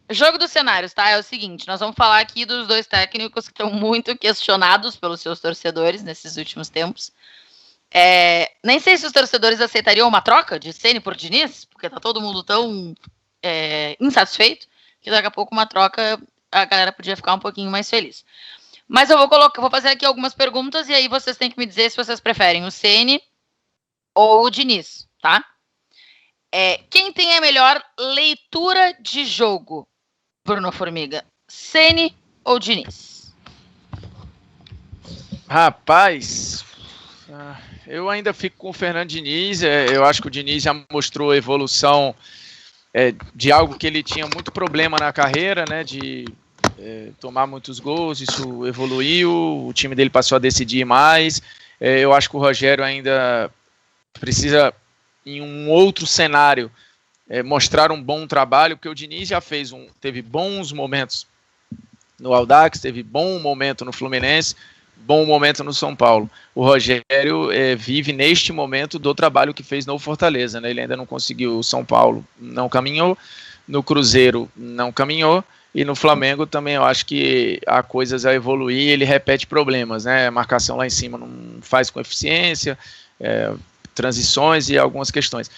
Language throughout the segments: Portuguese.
Jogo dos cenários, tá? É o seguinte, nós vamos falar aqui dos dois técnicos que estão muito questionados pelos seus torcedores nesses últimos tempos. Nem sei se os torcedores aceitariam uma troca de Ceni por Diniz, porque tá todo mundo tão insatisfeito, que daqui a pouco uma troca a galera podia ficar um pouquinho mais feliz. Mas eu vou fazer aqui algumas perguntas e aí vocês têm que me dizer se vocês preferem o Ceni ou o Diniz, tá? Quem tem a melhor leitura de jogo, Bruno Formiga? Ceni ou Diniz? Rapaz, eu ainda fico com o Fernando Diniz. Eu acho que o Diniz já mostrou evolução de algo que ele tinha muito problema na carreira, né? De tomar muitos gols, isso evoluiu, o time dele passou a decidir mais. Eu acho que o Rogério ainda precisa, em um outro cenário, mostrar um bom trabalho, porque o Diniz já teve bons momentos no Audax, teve bom momento no Fluminense, bom momento no São Paulo. O Rogério vive neste momento do trabalho que fez no Fortaleza, né? Ele ainda não conseguiu. O São Paulo não caminhou, no Cruzeiro não caminhou, e no Flamengo também eu acho que há coisas a evoluir, ele repete problemas, né? A marcação lá em cima não faz com eficiência, transições e algumas questões.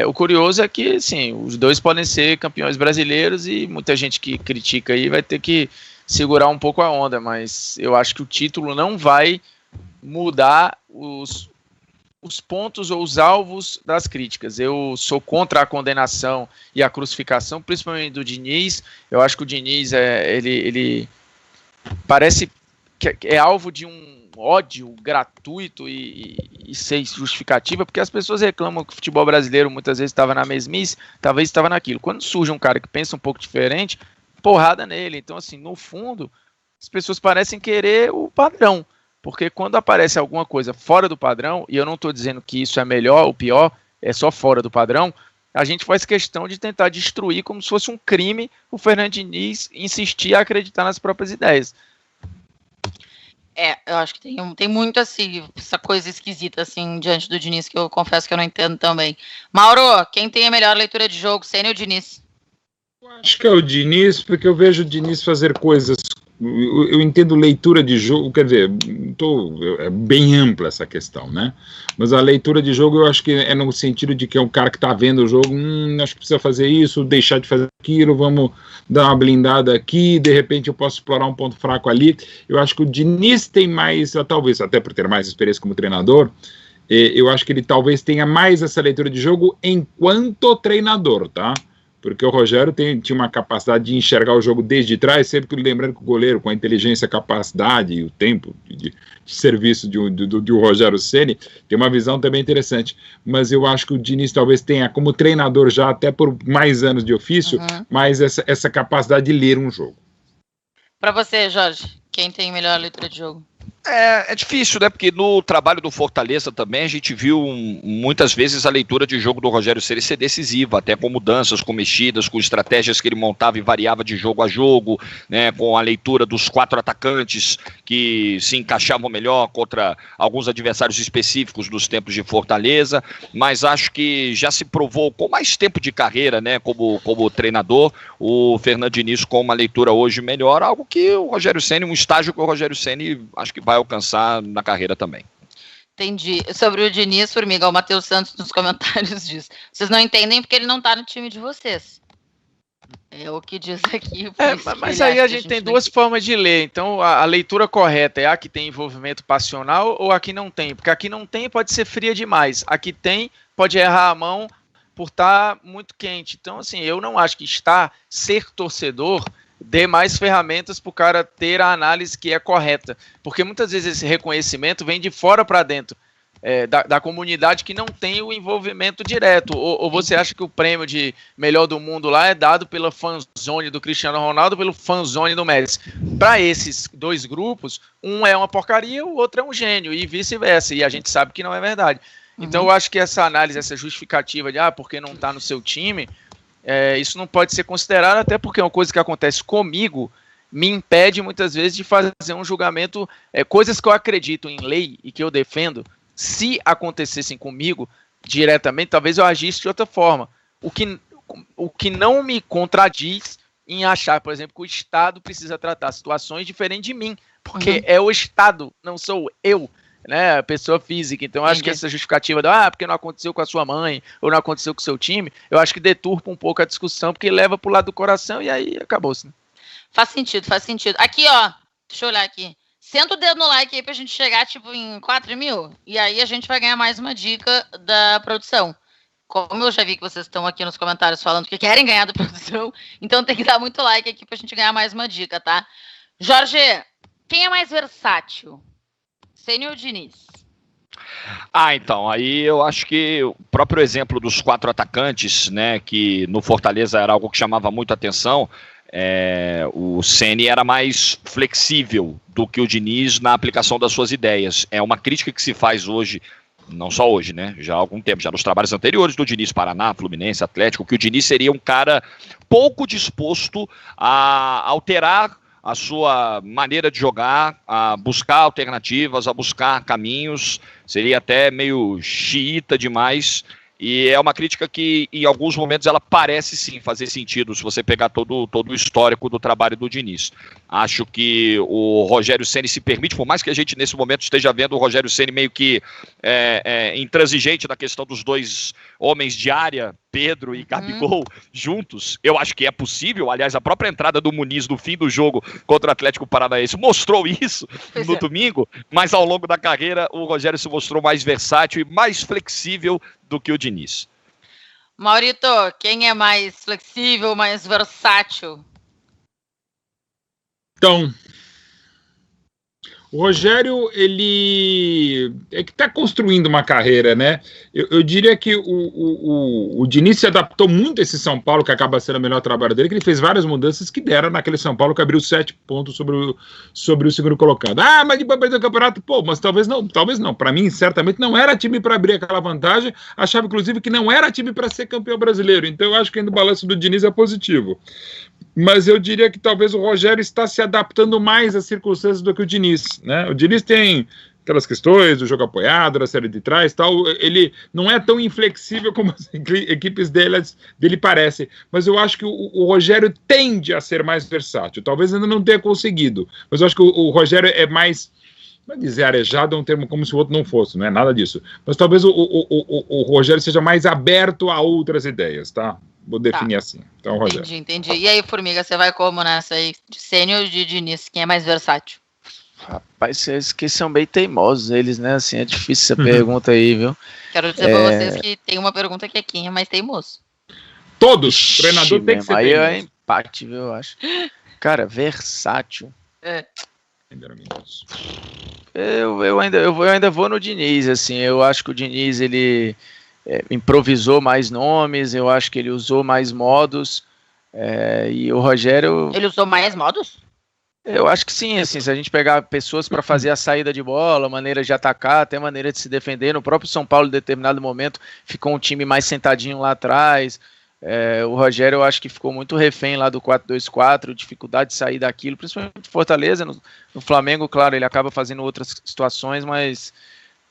O curioso é que, sim, os dois podem ser campeões brasileiros e muita gente que critica aí vai ter que segurar um pouco a onda, mas eu acho que o título não vai mudar os pontos ou os alvos das críticas. Eu sou contra a condenação e a crucificação, principalmente do Diniz. Eu acho que o Diniz, ele parece que é alvo de um ódio gratuito e sem justificativa, porque as pessoas reclamam que o futebol brasileiro muitas vezes estava na mesmice, talvez estava naquilo. Quando surge um cara que pensa um pouco diferente, porrada nele. Então, assim, no fundo, as pessoas parecem querer o padrão, porque quando aparece alguma coisa fora do padrão, e eu não estou dizendo que isso é melhor ou pior, é só fora do padrão, a gente faz questão de tentar destruir como se fosse um crime o Fernando Diniz insistir a acreditar nas próprias ideias. Eu acho que tem muito assim, essa coisa esquisita assim, diante do Diniz, que eu confesso que eu não entendo também. Mauro, quem tem a melhor leitura de jogo, Ceni ou Diniz? Eu acho que é o Diniz, porque eu vejo o Diniz fazer coisas. Eu entendo leitura de jogo, quer dizer, é bem ampla essa questão, né? Mas a leitura de jogo eu acho que é no sentido de que é um cara que está vendo o jogo, acho que precisa fazer isso, deixar de fazer aquilo, vamos dar uma blindada aqui, de repente eu posso explorar um ponto fraco ali. Eu acho que o Diniz tem mais, talvez até por ter mais experiência como treinador, eu acho que ele talvez tenha mais essa leitura de jogo enquanto treinador, tá? Porque o Rogério tinha uma capacidade de enxergar o jogo desde trás, sempre que lembrando que o goleiro, com a inteligência, a capacidade e o tempo de serviço do Rogério Ceni, tem uma visão também interessante. Mas eu acho que o Diniz talvez tenha, como treinador já, até por mais anos de ofício, mais essa capacidade de ler um jogo. Para você, Jorge, quem tem melhor leitura de jogo? É difícil, né? Porque no trabalho do Fortaleza também a gente viu muitas vezes a leitura de jogo do Rogério Ceni ser decisiva, até com mudanças, com mexidas, com estratégias que ele montava e variava de jogo a jogo, né? Com a leitura dos 4 atacantes que se encaixavam melhor contra alguns adversários específicos dos tempos de Fortaleza, mas acho que já se provou com mais tempo de carreira, né? Como treinador, o Fernando Diniz com uma leitura hoje melhor, algo que o Rogério Ceni, um estágio que o Rogério Ceni acho que vai alcançar na carreira também. Entendi. Sobre o Diniz, Formiga, o Matheus Santos nos comentários diz: vocês não entendem porque ele não tá no time de vocês. É o que diz aqui. Mas aí a gente tem duas formas de ler. Então, a leitura correta é a que tem envolvimento passional ou a que não tem? Porque a que não tem pode ser fria demais. A que tem pode errar a mão por estar muito quente. Então, assim, eu não acho que ser torcedor dê mais ferramentas para o cara ter a análise que é correta. Porque muitas vezes esse reconhecimento vem de fora para dentro, da comunidade que não tem o envolvimento direto. Ou você acha que o prêmio de melhor do mundo lá é dado pela fanzone do Cristiano Ronaldo, pelo fanzone do Messi? Para esses dois grupos, um é uma porcaria, o outro é um gênio, e vice-versa. E a gente sabe que não é verdade. Então eu acho que essa análise, essa justificativa de porque não está no seu time, isso não pode ser considerado, até porque é uma coisa que acontece comigo, me impede muitas vezes de fazer um julgamento, coisas que eu acredito em lei e que eu defendo, se acontecessem comigo diretamente, talvez eu agisse de outra forma. o que não me contradiz em achar, por exemplo, que o Estado precisa tratar situações diferentes de mim, porque é o Estado, não sou eu, né, a pessoa física. Então, eu acho que essa justificativa porque não aconteceu com a sua mãe, ou não aconteceu com o seu time, eu acho que deturpa um pouco a discussão, porque leva pro lado do coração e aí acabou-se, né? Faz sentido. Aqui, ó, deixa eu olhar aqui. Senta o dedo no like aí pra gente chegar, tipo, em 4 mil, e aí a gente vai ganhar mais uma dica da produção. Como eu já vi que vocês estão aqui nos comentários falando que querem ganhar da produção, então tem que dar muito like aqui pra gente ganhar mais uma dica, tá? Jorge, quem é mais versátil? Ceni ou Diniz? Então, aí eu acho que o próprio exemplo dos 4 atacantes, né, que no Fortaleza era algo que chamava muito atenção, o Ceni era mais flexível do que o Diniz na aplicação das suas ideias. É uma crítica que se faz hoje, não só hoje, né, já há algum tempo, já nos trabalhos anteriores do Diniz, Paraná, Fluminense, Atlético, que o Diniz seria um cara pouco disposto a alterar a sua maneira de jogar, a buscar alternativas, a buscar caminhos, seria até meio xiita demais, e é uma crítica que em alguns momentos ela parece sim fazer sentido, se você pegar todo o histórico do trabalho do Diniz. Acho que o Rogério Ceni se permite, por mais que a gente nesse momento esteja vendo o Rogério Ceni meio que intransigente na questão dos 2 homens de área, Pedro e Gabigol, juntos, eu acho que é possível. Aliás, a própria entrada do Muniz no fim do jogo contra o Atlético Paranaense mostrou isso no domingo, mas ao longo da carreira o Rogério se mostrou mais versátil e mais flexível do que o Diniz. Maurito, quem é mais flexível, mais versátil? Então, o Rogério, ele é que está construindo uma carreira, né? Eu diria que o Diniz se adaptou muito a esse São Paulo, que acaba sendo o melhor trabalho dele, que ele fez várias mudanças que deram naquele São Paulo que abriu 7 pontos sobre o segundo colocado. Mas depois perdeu o campeonato, mas talvez não. Para mim, certamente não era time para abrir aquela vantagem. Achava, inclusive, que não era time para ser campeão brasileiro. Então, eu acho que ainda o balanço do Diniz é positivo. Mas eu diria que talvez o Rogério está se adaptando mais às circunstâncias do que o Diniz, né? O Diniz tem aquelas questões do jogo apoiado, da série de trás, tal. Ele não é tão inflexível como as equipes dele parecem, mas eu acho que o Rogério tende a ser mais versátil. Talvez ainda não tenha conseguido, mas eu acho que o Rogério é mais... Não é dizer arejado, é um termo como se o outro não fosse, não é nada disso. Mas talvez o Rogério seja mais aberto a outras ideias, tá? Vou definir assim. Então, Rogério. Entendi. E aí, Formiga, você vai como nessa aí? De Ceni ou de Diniz? Quem é mais versátil? Rapaz, vocês que são bem teimosos, eles, né? Assim, é difícil essa pergunta aí, viu? Quero dizer pra vocês que tem uma pergunta que é quem é mais teimoso. Todos! O treinador tem que ser aí teimoso. É empate, viu, eu acho. Cara, versátil. Eu ainda vou no Diniz, assim. Eu acho que o Diniz, ele improvisou mais nomes, eu acho que ele usou mais modos, e o Rogério... Ele usou mais modos? Eu acho que sim, assim, se a gente pegar pessoas para fazer a saída de bola, maneira de atacar, até maneira de se defender, no próprio São Paulo, em determinado momento, ficou um time mais sentadinho lá atrás. O Rogério, eu acho que ficou muito refém lá do 4-2-4, dificuldade de sair daquilo, principalmente Fortaleza. No Flamengo, claro, ele acaba fazendo outras situações, mas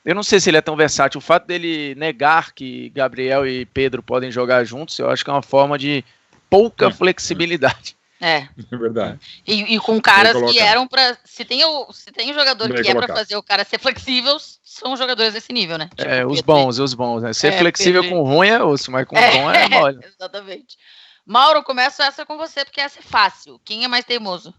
eu não sei se ele é tão versátil. O fato dele negar que Gabriel e Pedro podem jogar juntos, eu acho que é uma forma de pouca flexibilidade. É verdade. E com caras que eram para... Se tem jogador que é para fazer o cara ser flexível, são jogadores desse nível, né? Tipo, os bons, né? Ser flexível com ruim é osso, mas com bom é mole. Exatamente. Mauro, começo essa com você, porque essa é fácil. Quem é mais teimoso?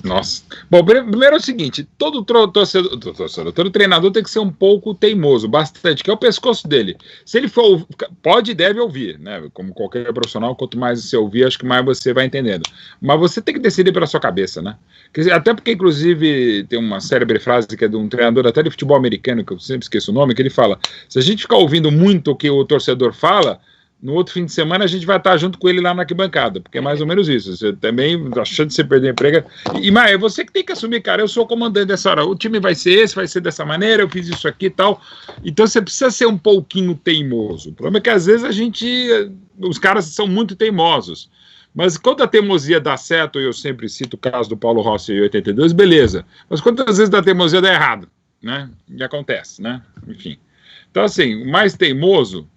Nossa. Bom, primeiro é o seguinte, todo treinador tem que ser um pouco teimoso, bastante, que é o pescoço dele. Se ele for, pode e deve ouvir, né? Como qualquer profissional, quanto mais você ouvir, acho que mais você vai entendendo. Mas você tem que decidir pela sua cabeça, né? Até porque, inclusive, tem uma célebre frase que é de um treinador até de futebol americano, que eu sempre esqueço o nome, que ele fala, se a gente ficar ouvindo muito o que o torcedor fala, no outro fim de semana a gente vai estar junto com ele lá na arquibancada, porque é mais ou menos isso. Você também, a chance de você perder emprego. Mas é você que tem que assumir, cara. Eu sou o comandante dessa hora. O time vai ser esse, vai ser dessa maneira, eu fiz isso aqui e tal. Então você precisa ser um pouquinho teimoso. O problema é que às vezes os caras são muito teimosos. Mas quando a teimosia dá certo, eu sempre cito o caso do Paulo Rossi em 82, beleza. Mas quantas vezes a teimosia dá errado? né? E acontece, né? Enfim. Então, assim, o mais teimoso,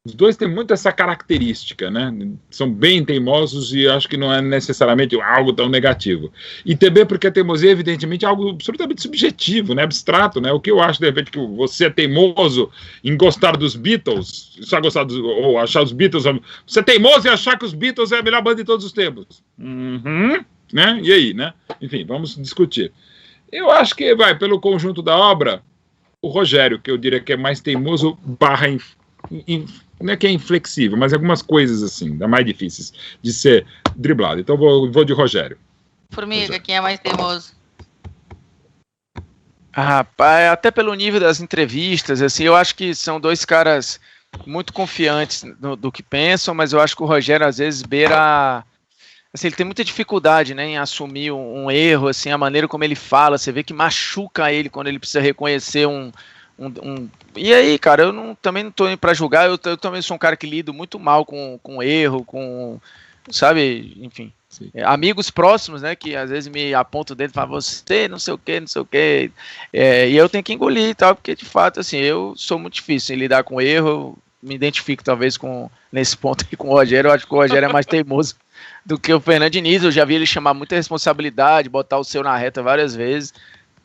os dois têm muito essa característica, né? São bem teimosos e acho que não é necessariamente algo tão negativo. E também porque a teimosia, evidentemente, é algo absolutamente subjetivo, né? Abstrato, né? O que eu acho, de repente, que você é teimoso em gostar dos Beatles, só gostar ou achar os Beatles... Você é teimoso em achar que os Beatles é a melhor banda de todos os tempos. Né? E aí, né? Enfim, vamos discutir. Eu acho que, pelo conjunto da obra, o Rogério, que eu diria que é mais teimoso, não é que é inflexível, mas algumas coisas assim, da mais difíceis de ser driblado. Então vou de Rogério. Formiga, Rogério. quem é mais teimoso? Rapaz, até pelo nível das entrevistas, assim, eu acho que são dois caras muito confiantes do que pensam, mas eu acho que o Rogério às vezes beira, assim, ele tem muita dificuldade, né, em assumir um erro, assim, a maneira como ele fala, você vê que machuca ele quando ele precisa reconhecer E aí, cara, também não tô indo pra julgar, eu também sou um cara que lido muito mal com erro, sabe, enfim, amigos próximos, né, que às vezes me apontam dentro e falam, você não sei o que, e eu tenho que engolir e tal, porque de fato, assim, eu sou muito difícil em lidar com erro, eu me identifico talvez nesse ponto aqui com o Rogério, eu acho que o Rogério é mais teimoso do que o Fernando Diniz, eu já vi ele chamar muita responsabilidade, botar o seu na reta várias vezes.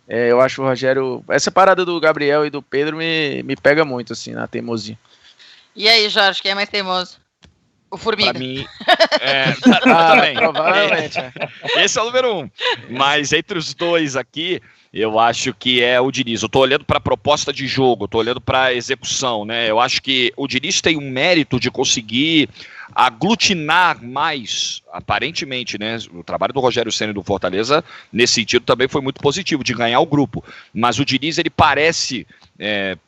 Eu acho o Rogério... Essa parada do Gabriel e do Pedro me pega muito, assim, na teimosia. E aí, Jorge, quem é mais teimoso? O Formiga. Pra mim, também. Provavelmente. Esse é o número 1. Mas entre os dois aqui, eu acho que é o Diniz. Eu tô olhando para a proposta de jogo, tô olhando para a execução, né? Eu acho que o Diniz tem um mérito de conseguir aglutinar mais, aparentemente, né? O trabalho do Rogério Ceni do Fortaleza, nesse sentido, também foi muito positivo, de ganhar o grupo. Mas o Diniz, ele parece,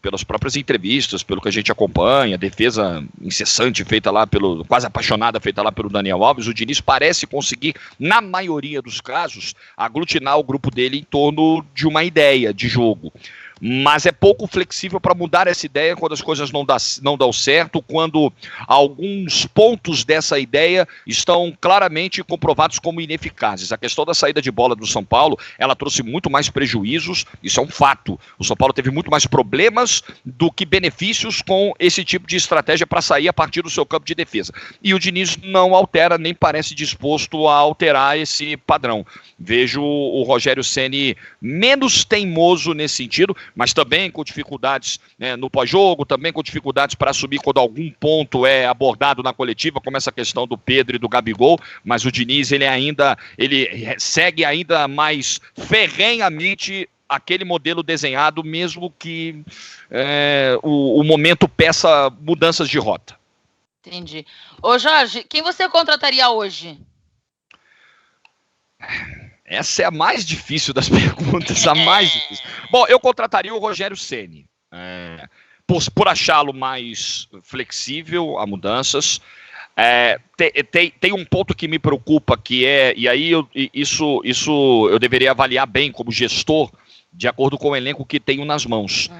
pelas próprias entrevistas, pelo que a gente acompanha, defesa incessante feita lá quase apaixonada feita lá pelo Daniel Alves, o Diniz parece conseguir, na maioria dos casos, aglutinar o grupo dele em torno de uma ideia de jogo. Mas é pouco flexível para mudar essa ideia quando as coisas não dão certo, quando alguns pontos dessa ideia estão claramente comprovados como ineficazes. A questão da saída de bola do São Paulo, ela trouxe muito mais prejuízos, isso é um fato. O São Paulo teve muito mais problemas do que benefícios com esse tipo de estratégia para sair a partir do seu campo de defesa. E o Diniz não altera, nem parece disposto a alterar esse padrão. Vejo o Rogério Ceni menos teimoso nesse sentido, mas também com dificuldades, né, no pós-jogo, também com dificuldades para assumir quando algum ponto é abordado na coletiva, como essa questão do Pedro e do Gabigol, mas o Diniz, ele segue ainda mais ferrenhamente aquele modelo desenhado, mesmo que o momento peça mudanças de rota. Entendi. Ô Jorge, quem você contrataria hoje? Essa é a mais difícil das perguntas, a mais difícil. Bom, eu contrataria o Rogério Ceni, por achá-lo mais flexível a mudanças. Tem um ponto que me preocupa, e aí isso eu deveria avaliar bem como gestor, de acordo com o elenco que tenho nas mãos,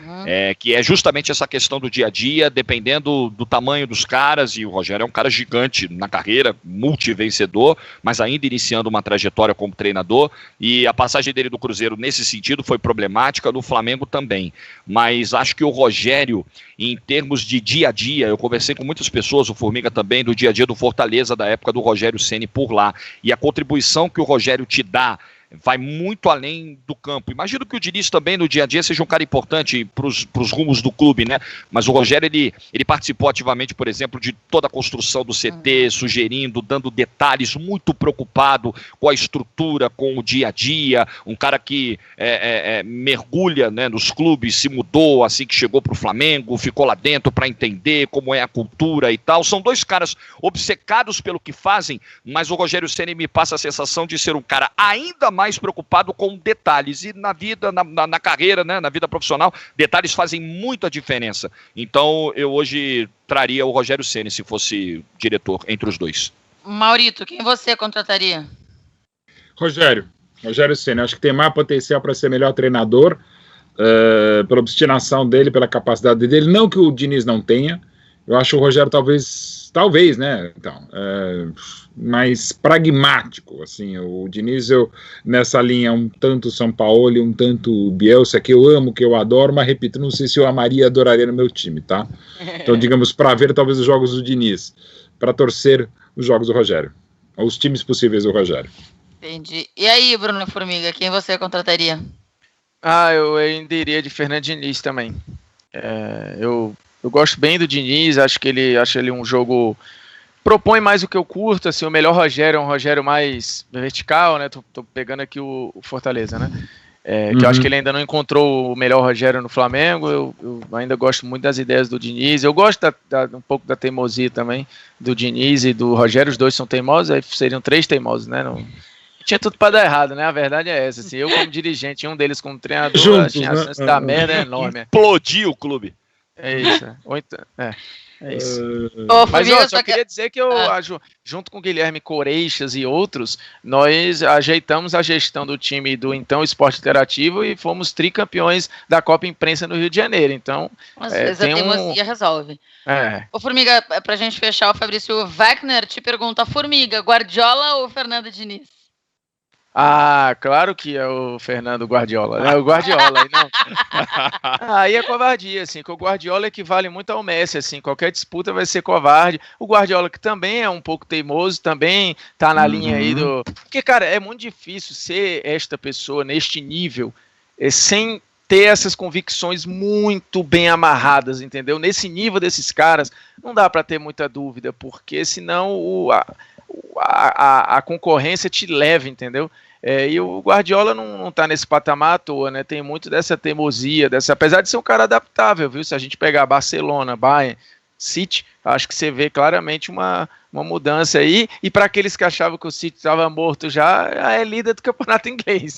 que é justamente essa questão do dia a dia, dependendo do tamanho dos caras, e o Rogério é um cara gigante na carreira, multivencedor, mas ainda iniciando uma trajetória como treinador, e a passagem dele do Cruzeiro nesse sentido foi problemática, no Flamengo também, mas acho que o Rogério, em termos de dia a dia, eu conversei com muitas pessoas, o Formiga também, do dia a dia do Fortaleza, da época do Rogério Ceni por lá, e a contribuição que o Rogério te dá vai muito além do campo. Imagino que o Diniz também no dia a dia seja um cara importante para os rumos do clube, né? Mas o Rogério, ele participou ativamente, por exemplo, de toda a construção do CT, sugerindo, dando detalhes, muito preocupado com a estrutura, com o dia a dia, um cara que mergulha, né, nos clubes, se mudou assim que chegou para o Flamengo, ficou lá dentro para entender como é a cultura e tal. São dois caras obcecados pelo que fazem, mas o Rogério Ceni me passa a sensação de ser um cara ainda mais preocupado com detalhes, e na vida, na carreira, né, na vida profissional, detalhes fazem muita diferença. Então eu hoje traria o Rogério Ceni se fosse diretor entre os dois. Maurito, quem você contrataria? Rogério Ceni, acho que tem mais potencial para ser melhor treinador, pela obstinação dele, pela capacidade dele, não que o Diniz não tenha, Eu acho o Rogério talvez, né, então, mais pragmático, assim, o Diniz, nessa linha, um tanto São Paulo e um tanto Bielsa, que eu amo, que eu adoro, mas repito, não sei se eu amaria e adoraria no meu time, tá? Então, digamos, para ver talvez os jogos do Diniz, para torcer os jogos do Rogério, ou os times possíveis do Rogério. Entendi. E aí, Bruno Formiga, quem você contrataria? Eu ainda iria de Fernando Diniz também. Eu gosto bem do Diniz, acho ele um jogo... Propõe mais o que eu curto, assim, o melhor Rogério é um Rogério mais vertical, né? Tô pegando aqui o Fortaleza, né? Que eu acho que ele ainda não encontrou o melhor Rogério no Flamengo. Eu ainda gosto muito das ideias do Diniz. Eu gosto um pouco da teimosia também do Diniz e do Rogério. Os dois são teimosos, aí seriam 3 teimosos, né? Não tinha tudo para dar errado, né? A verdade é essa. Assim, eu, como dirigente, um deles como treinador, tinha a chance da merda enorme. Explodir o clube. É isso. É isso. Mas eu só queria dizer que junto com o Guilherme Coreixas e outros, nós ajeitamos a gestão do time do então Esporte Interativo e fomos tricampeões da Copa Imprensa no Rio de Janeiro. Então, às vezes a teimosia resolve. Ô, Formiga, pra gente fechar, o Fabrício Wagner te pergunta: Formiga, Guardiola ou Fernando Diniz? Claro que é o Fernando Guardiola, né? O Guardiola, aí não. Aí é covardia, assim, que o Guardiola equivale muito ao Messi, assim, qualquer disputa vai ser covarde. O Guardiola, que também é um pouco teimoso, também tá na linha aí do... Porque, cara, é muito difícil ser esta pessoa neste nível, sem ter essas convicções muito bem amarradas, entendeu? Nesse nível desses caras, não dá para ter muita dúvida, porque senão a concorrência te leva, entendeu? E o Guardiola não tá nesse patamar à toa, né? Tem muito dessa teimosia, apesar de ser um cara adaptável, viu? Se a gente pegar Barcelona, Bayern, City, acho que você vê claramente uma mudança aí. E para aqueles que achavam que o City estava morto já, é líder do campeonato inglês.